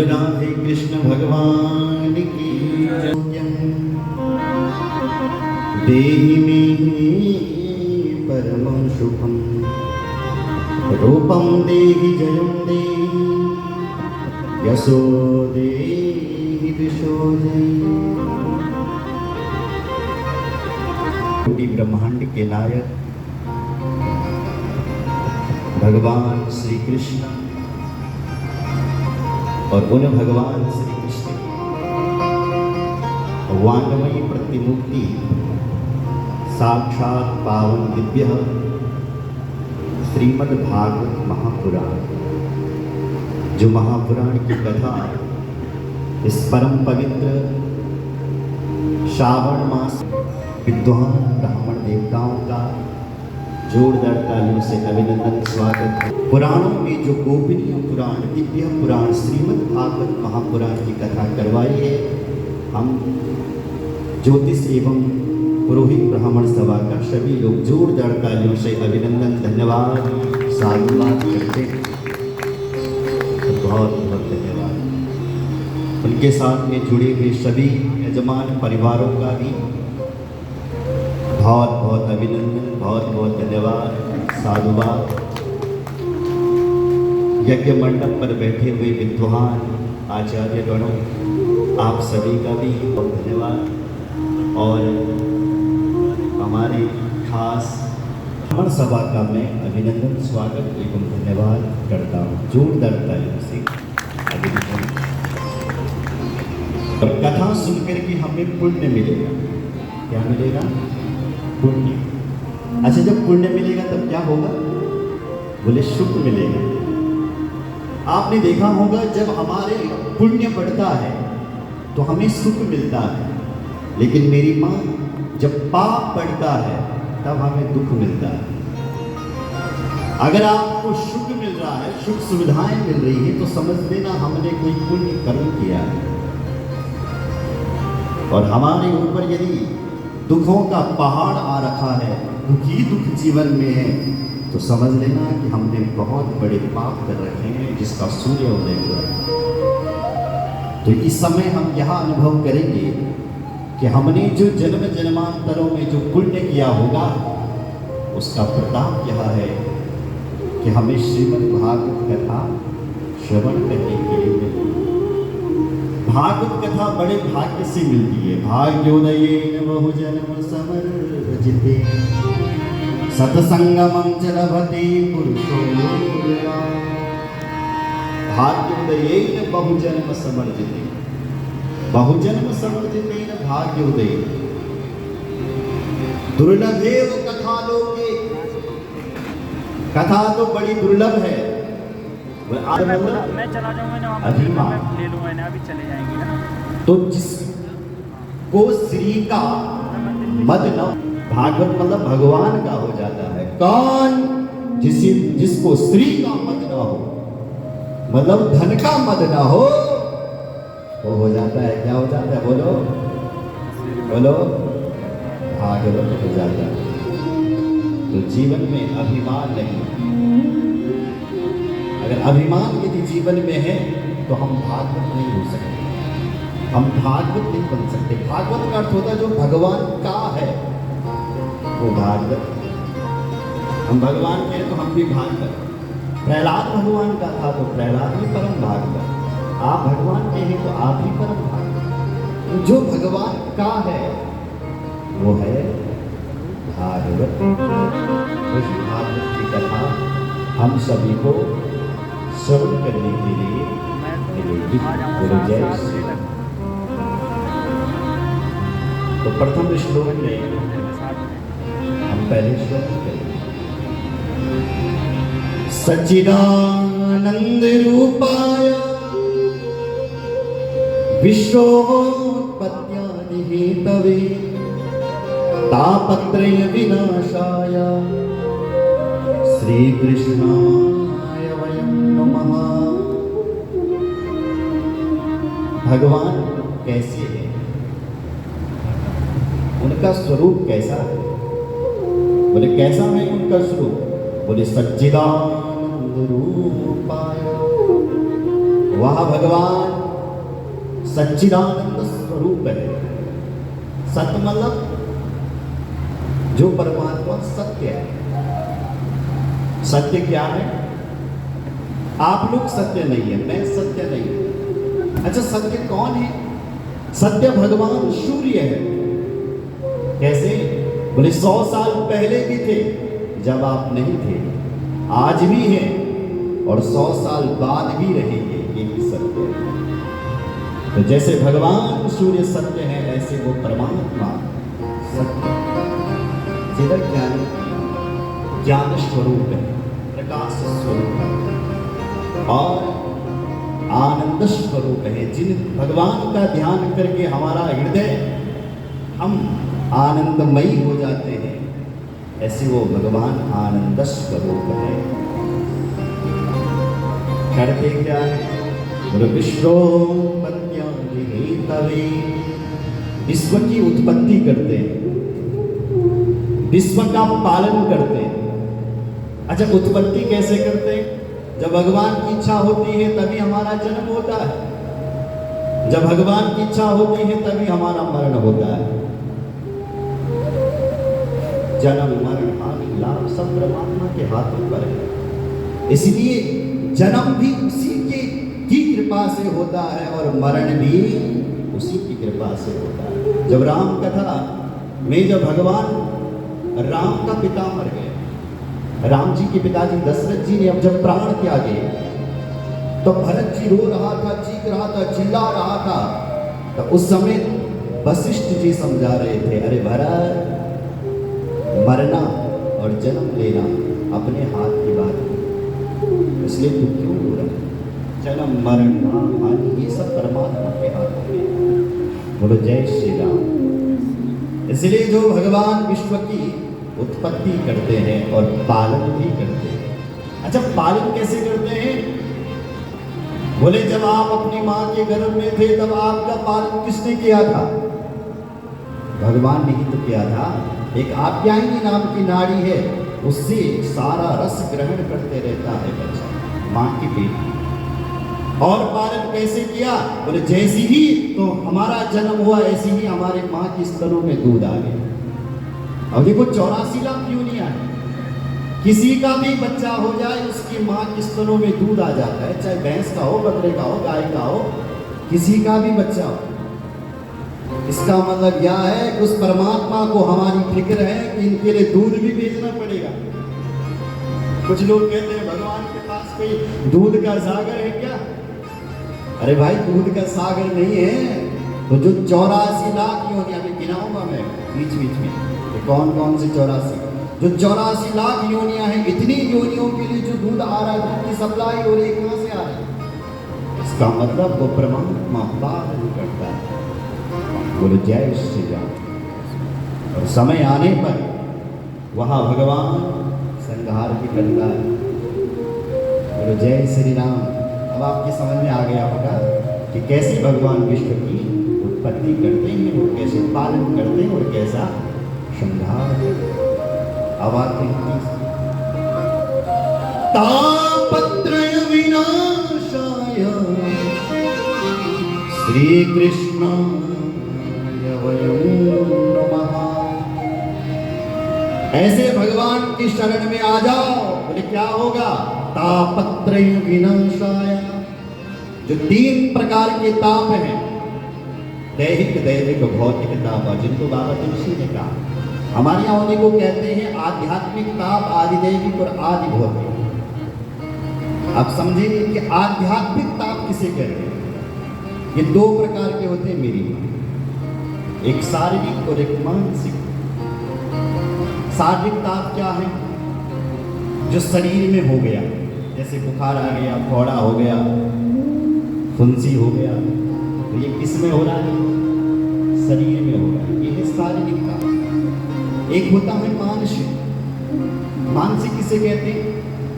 राधे कृष्ण भगवान की देहि मे परमं सुखं रूपं देहि जयं देहि यशो देहि विशो देहि। पूरी ब्रह्मांड के नायक भगवान श्री कृष्ण और उन भगवान श्री कृष्ण वांगमयी प्रतिमूर्ति साक्षात पावन दिव्य श्रीमद् भागवत महापुराण, जो महापुराण की कथा इस परम पवित्र श्रावण मास विद्वान ब्राह्मण देवताओं का जोरदार तालियों से अभिनंदन स्वागत है। पुराणों में जो गोपनीय पुराण, दिव्य पुराण, श्रीमद् भागवत महापुराण की कथा करवाई है, हम ज्योतिष एवं पुरोहित ब्राह्मण सभा का सभी लोग जोरदार तालियों से अभिनंदन, धन्यवाद, साधुवाद करते हैं। बहुत बहुत धन्यवाद। उनके साथ में जुड़े हुए सभी यजमान परिवारों का भी बहुत बहुत अभिनंदन, बहुत बहुत धन्यवाद, साधुवाद। यज्ञ मंडप पर बैठे हुए विद्वान आचार्य गणों, आप सभी का भी बहुत धन्यवाद। और हमारे खास ब्राह्मण सभा का मैं अभिनंदन, स्वागत एवं धन्यवाद करता हूँ। जोरदार तालियों से अभिनंदन। और कथा सुनकर के हमें पुण्य मिलेगा। क्या मिलेगा? पुण्य। अच्छा, जब पुण्य मिलेगा तब क्या होगा? बोले सुख मिलेगा। आपने देखा होगा जब हमारे पुण्य बढ़ता है तो हमें सुख मिलता है, लेकिन मेरी माँ जब पाप बढ़ता है तब हमें दुख मिलता है। अगर आपको सुख मिल रहा है, सुख सुविधाएं मिल रही है, तो समझ लेना हमने कोई पुण्य कर्म किया है। और हमारे ऊपर यदि दुखों का पहाड़ आ रखा है, दुख ही दुख जीवन में है, तो समझ लेना कि हमने बहुत बड़े पाप कर रखे हैं, जिसका सूर्य उदय हुआ है। तो इस समय हम यह अनुभव करेंगे कि हमने जो जन्म जन्मांतरों में जो पुण्य किया होगा, उसका प्रताप यह है कि हमें श्रीमद् भागवत कथा श्रवण करने के लिए मिलती है। भागवत कथा बड़े भाग्य से मिलती है। भाग्योदयेन बहुजन्म समर्जिते सत्संगमं च लभते पुरुषो यया। भाग्योदयेन बहुजन्म समर्जिते, बहुजन्म समर्जितेन भाग्योदयेन। दुर्लभेव कथा लोके, कथा तो बड़ी दुर्लभ है। मैं चला जाऊंगा ना, मैं ले लूंगा ना, अभी चले जाएंगे ना। तो जिसको श्री का मद न, भागवत मतलब भगवान का हो जाता है। कौन? जिसको श्री का मद ना हो, मतलब धन का मद ना हो, वो हो जाता है। क्या हो जाता है? बोलो बोलो, भागवत हो जाता है। तो जीवन में अभिमान नहीं। अगर अभिमान यदि जीवन में है तो हम भागवत नहीं हो सकते, हम भागवत नहीं बन सकते। भागवत का अर्थ होता है जो भगवान का है वो भागवत। हम भगवान के हैं तो हम भी भागवत। प्रहलाद भगवान का था तो प्रहलाद भी परम भागवत। आप भगवान के हैं तो आप भी परम भागवत। तो जो भगवान का है वो है भागवत। उस भागवत की कथा हम सभी को श्रवण करने के लिए मिलेगी। बोलो जय श्री राम। तो प्रथम श्लोक में हम पहले श्लोक करेंगे। सच्चिदानंद रूपाय विश्वोत्पत्त्यादि हेतवे तापत्रय विनाशाय श्री कृष्णाय वयं नमः। भगवान कैसे हैं, उनका स्वरूप कैसा है? बोले कैसा है उनका स्वरूप? बोले सच्चिदानंद रूपाय। वह भगवान सच्चिदानंद स्वरूप है। सत्य मतलब जो परमात्मा सत्य है। सत्य क्या है? आप लोग सत्य नहीं है, मैं सत्य नहीं हूं। अच्छा, सत्य कौन है? सत्य भगवान सूर्य है। कैसे? बोले 100 साल पहले भी थे जब आप नहीं थे, आज भी हैं और 100 साल बाद भी रहेंगे, यही सत्य है। तो जैसे भगवान सूर्य सत्य है, ऐसे वो परमात्मा सत्य सीधा ज्ञान स्वरूप है, प्रकाश स्वरूप है और आनंद स्वरूप है। जिन भगवान का ध्यान करके हमारा हृदय हम आनंदमयी हो जाते हैं, ऐसे वो भगवान आनंद स्वरूप है। करते क्या है? विश्वोत्पत्त्यादिहेतवे, विश्व की उत्पत्ति करते हैं, विश्व का पालन करते हैं। अच्छा, उत्पत्ति कैसे करते हैं? जब भगवान की इच्छा होती है तभी हमारा जन्म होता है, जब भगवान की इच्छा होती है तभी हमारा मरण होता है। जन्म मरण हानि लाभ सब परमात्मा के हाथों पर है। इसलिए जन्म भी उसी की कृपा से होता है और मरण भी उसी की कृपा से होता है। जब राम कथा में जब भगवान राम का पिता मर गए, राम जी के पिताजी दशरथ जी ने अब जब प्राण त्यागे, तो भरत जी रो रहा था, चीख रहा था, चिल्ला रहा था। तो उस समय वशिष्ठ जी समझा रहे थे, अरे भरत, मरना और जन्म लेना अपने हाथ की बात है, इसलिए तू क्यों रो रहा है? जन्म मरण हानि ये सब परमात्मा के हाथ में। बोलो जय श्री राम। इसलिए जो भगवान विश्व की उत्पत्ति करते हैं और पालन भी करते हैं। अच्छा, पालन कैसे करते हैं? बोले जब आप अपनी मां के गर्भ में थे तब आपका पालन किसने किया था? भगवान ने ही तो किया था। एक आप्यायनी नाम की नाड़ी है, उससे सारा रस ग्रहण करते रहता है बच्चा मां की पेट। और पालन कैसे किया? बोले जैसी ही तो हमारा जन्म हुआ ऐसी ही हमारे मां की स्तनों में दूध आ गया। अब देखो 84 लाख योनियां हैं, किसी का भी बच्चा हो जाए उसकी मां की स्तनों में दूध आ जाता है, चाहे भैंस का हो, बकरे का हो, गाय का हो, किसी का भी बच्चा हो। इसका मतलब यह है कि उस परमात्मा को हमारी फिक्र है कि इनके लिए दूध भी भेजना पड़ेगा। कुछ लोग कहते हैं भगवान के पास कोई दूध का सागर है क्या? अरे भाई, दूध का सागर नहीं है। तो जो 84 लाख योनियां, अभी गिनाऊंगा मैं बीच बीच में कौन कौन से 84, जो 84 लाख योनियां हैं, इतनी योनियों के लिए जो दूध आ रहा है, दूध की सप्लाई हो रही है, कहां से आ रही है? इसका मतलब वो परमात्मा पालन करता है। बोलो जय श्री राम। और समय आने पर वहां भगवान संहार भी करता है। बोलो जय श्री राम। अब आपकी समझ में आ गया होगा कि कैसे भगवान विश्व की उत्पत्ति करते हैं और कैसे पालन करते हैं और कैसा संहार। अब आते हैं तापत्रय विनाशाय श्री कृष्णाय वयं नमः। ऐसे भगवान की शरण में आ जाओ। बोले क्या होगा? तापत्रय विनाशाय। जो 3 प्रकार के ताप हैं, दैहिक, दैविक, भौतिक ताप, जिनको बाबा तुलसी ने कहा। हमारे यहाँ उन्हीं को कहते हैं आध्यात्मिक ताप, आदि दैविक और आदि भौतिक। आप समझेंगे कि आध्यात्मिक ताप किसे कहते हैं? ये 2 प्रकार के होते हैं मेरी, एक शारीरिक और एक मानसिक। शारीरिक ताप क्या है? जो शरीर में हो गया, जैसे बुखार आ गया, फोड़ा हो गया, फुंसी हो गया, तो ये किस में हो रहा है? शरीर में हो रहा है। ये है शारीरिक ताप। एक होता है मानसिक। मानसिक किसे कहते हैं?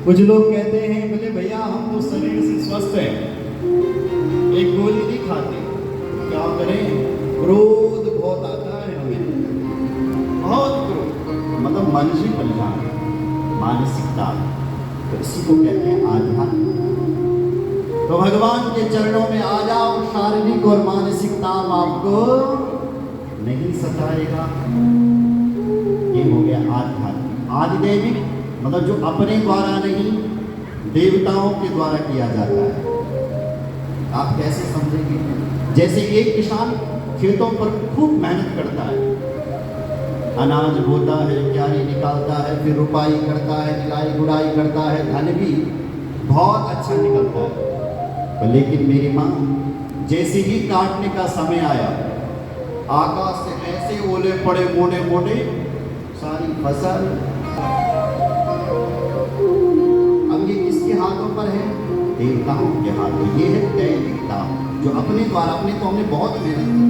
कुछ लोग कहते हैं बोले भैया हम तो शरीर से स्वस्थ हैं, एक गोली नहीं खाते, क्या करें, क्रोध बहुत आता है हमें, बहुत क्रोध, मतलब मानसिक बलिदान, मानसिकता, तो इसी को कहते हैं आध्यात्म। तो भगवान के चरणों में आ जाओ, शारीरिक और मानसिक ताप आपको नहीं सताएगा। ये हो गया आध्यात्मिक। आदिदैविक मतलब जो अपने द्वारा नहीं, देवताओं के द्वारा किया जाता है। आप कैसे समझेंगे? जैसे एक किसान खेतों पर खूब मेहनत करता है, अनाज बोता है, क्यारी निकालता है, फिर रुपाई करता है, निलाई गुड़ाई करता है, धन भी बहुत अच्छा निकलता है। तो लेकिन मेरी माँ जैसे ही काटने का समय आया, आकाश से ऐसे ओले पड़े मोटे मोटे, सारी फसल। अब ये किसके हाथों पर है? देवताओं के हाथों। ये है दैविकता, जो अपने द्वारा, अपने तो हमने बहुत मेहनत की,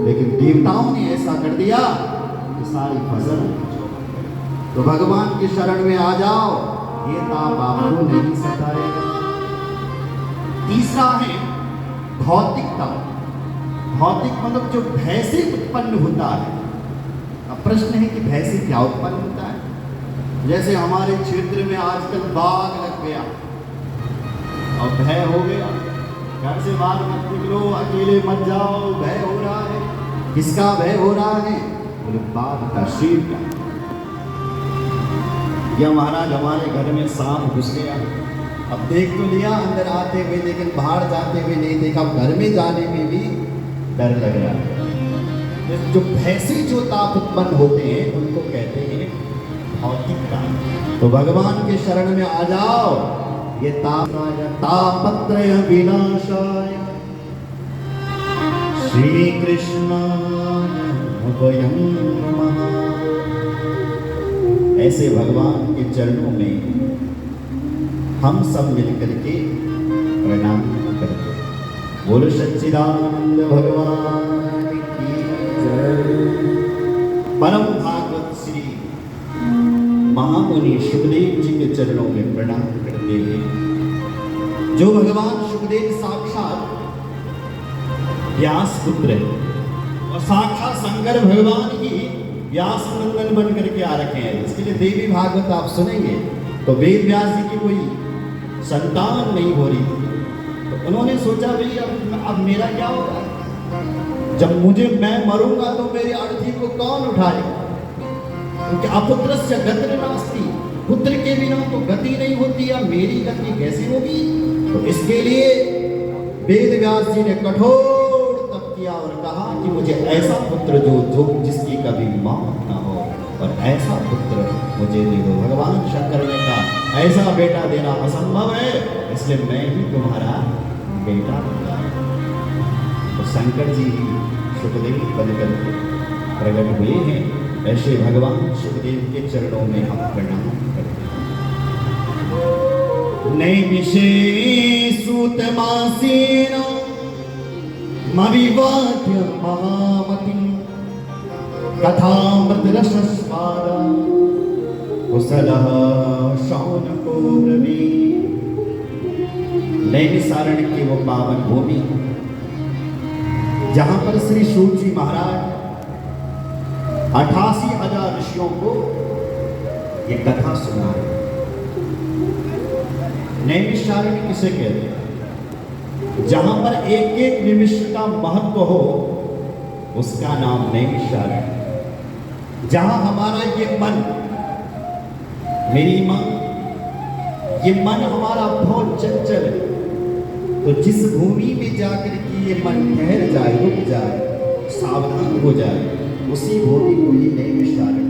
लेकिन देवताओं ने ऐसा कर दिया कि सारी फसल। तो भगवान की शरण में आ जाओ, ये ताप आपको नहीं सताएगा। तीसरा है भौतिकता। भौतिक मतलब जो भय से उत्पन्न होता है। अब प्रश्न है कि भय से क्या उत्पन्न होता है? जैसे हमारे क्षेत्र में आजकल बाघ लग गया और भय हो गया, घर से बाहर मत निकलो, अकेले मत जाओ, भय हो रहा है। किसका भय हो रहा है? बोले बाघ का, शेर का। या महाराज हमारे घर में सांप घुस गया, अब देख तो लिया अंदर आते हुए, लेकिन बाहर जाते हुए नहीं देखा, घर में जाने में भी डर लग रहा है। जो भय से जो ताप उत्पन्न होते हैं उनको कहते हैं भौतिकता। तो भगवान के शरण में आ जाओ, ये तापत्रय विनाशाय श्री कृष्णाय वयं नमः। ऐसे भगवान के चरणों में हम सब मिलकर के प्रणाम करते। बोलो सच्चिदानंद भगवान की जय। परम भागवत श्री महामुनि सुखदेव जी के चरणों में प्रणाम करते हैं। जो भगवान सुखदेव साक्षात व्यास पुत्र है और साक्षात शंकर भगवान ही व्यास नंदन बन करके आ रखे हैं। इसके लिए देवी भागवत आप सुनेंगे तो वेद व्यास जी की कोई संतान नहीं हो रही, तो उन्होंने सोचा भाई अब मेरा क्या होगा, जब मैं मरूंगा तो मेरी अर्थी को कौन उठाएगा, क्योंकि अपुत्रस्य गतिर् नास्ति, पुत्र के बिना तो गति नहीं होती, अब मेरी गति कैसे होगी। तो इसके लिए वेद व्यास जी ने कठोर तप किया और कहा कि मुझे ऐसा पुत्र जो जिसकी कभी मौत ना हो, और ऐसा पुत्र मुझे दे दो। भगवान शंकर ने कहा ऐसा बेटा देना असंभव है, इसलिए मैं ही तुम्हारा बेटा दूंगा। तो शंकर जी ही सुखदेव बनकर प्रकट हुए हैं। ऐसे भगवान सुखदेव के चरणों में हम प्रणाम करते हैं। नैमिषे सूतमासेन मविवाद्य महामतिं कथामृतरसस्वादा कुशलः शौनको ब्रवीत्। नैमिषारण्य की वो पावन भूमि जहां पर श्री सूत जी महाराज 88,000 ऋषियों को ये कथा सुना है। नैमिषारण्य किसे कहते हैं? जहां पर एक एक निमिष का महत्व हो उसका नाम नैमिषारण्य। जहां हमारा ये मन, मेरी मां, ये मन हमारा बहुत चंचल है, तो जिस भूमि में जाकर के ये मन ठहर जाए, रुक जाए, सावधान हो जाए, उसी भूमि को ही नैमिषारण्य